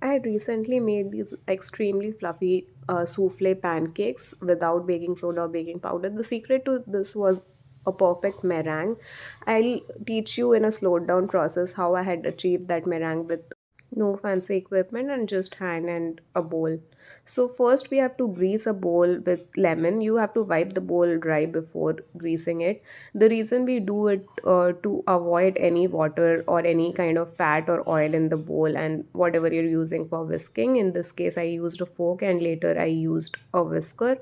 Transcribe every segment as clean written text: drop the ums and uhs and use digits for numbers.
I had recently made these extremely fluffy souffle pancakes without baking soda or baking powder. The secret to this was a perfect meringue. I'll teach you in a slowed down process how I had achieved that meringue with no fancy equipment and just hand and a bowl. So first we have to grease a bowl with lemon. You have to wipe the bowl dry before greasing it. The reason we do it to avoid any water or any kind of fat or oil in the bowl and whatever you're using for whisking. In this case I used a fork and later I used a whisker.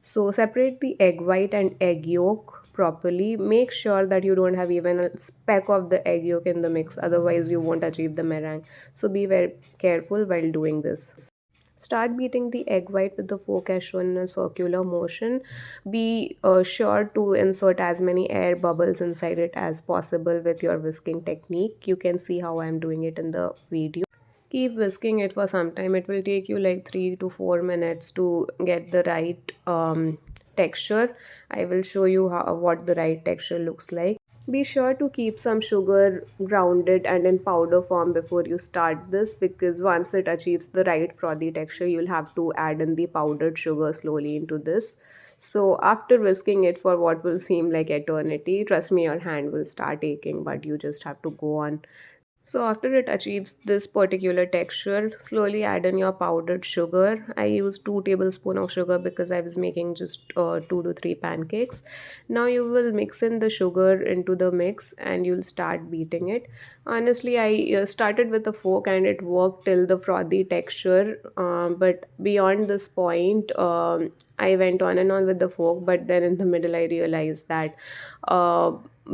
So separate the egg white and egg yolk properly. Make sure that you don't have even a speck of the egg yolk in the mix, otherwise you won't achieve the meringue. So be very careful while doing this. Start beating the egg white with the fork as shown in a circular motion. Be sure to insert as many air bubbles inside it as possible with your whisking technique. You can see how I'm doing it in the video. Keep whisking it for some time. It will take you like 3 to 4 minutes to get the right texture. I will show you what the right texture looks like. Be sure to keep some sugar grounded and in powder form before you start this, because once it achieves the right frothy texture, you'll have to add in the powdered sugar slowly into this. So after whisking it for what will seem like eternity, trust me, your hand will start aching, but you just have to go on. So after it achieves this particular texture, slowly add in your powdered sugar. I used 2 tablespoons of sugar because I was making just 2 to 3 pancakes. Now you will mix in the sugar into the mix and you'll start beating it. Honestly, I started with a fork and it worked till the frothy texture. But beyond this point, I went on and on with the fork. But then in the middle, I realized that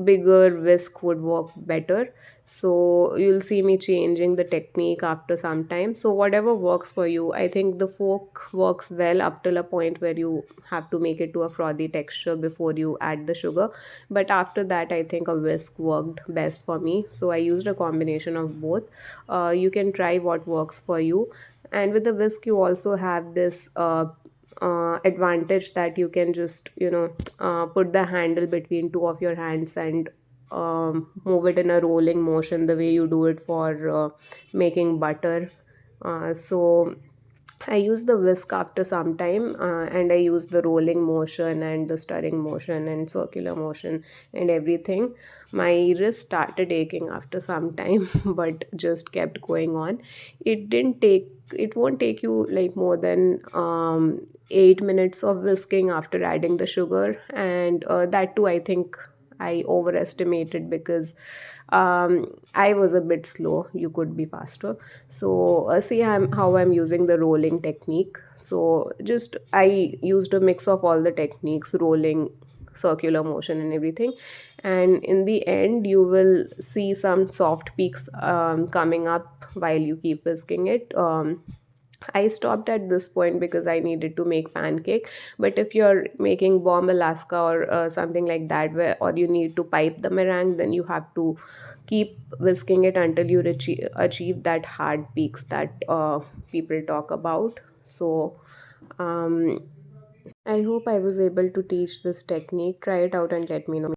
bigger whisk would work better. So you'll see me changing the technique after some time. So whatever works for you. I think the fork works well up till a point where you have to make it to a frothy texture before you add the sugar, but after that I think a whisk worked best for me, so I used a combination of both. You can try what works for you. And with the whisk you also have this advantage that you can just put the handle between two of your hands and move it in a rolling motion the way you do it for making butter. So I use the whisk after some time, and I use the rolling motion and the stirring motion and circular motion and everything. My wrist started aching after some time, but just kept going on. It won't take you like more than 8 minutes of whisking after adding the sugar, and that too I think I overestimated because I was a bit slow. You could be faster. So see how I'm using the rolling technique. So just I used a mix of all the techniques, rolling, circular motion and everything, and in the end you will see some soft peaks coming up while you keep whisking it. I stopped at this point because I needed to make pancake. But if you're making bomb Alaska or something like that, where or you need to pipe the meringue, then you have to keep whisking it until you achieve that hard peaks that people talk about. So I hope I was able to teach this technique. Try it out and let me know.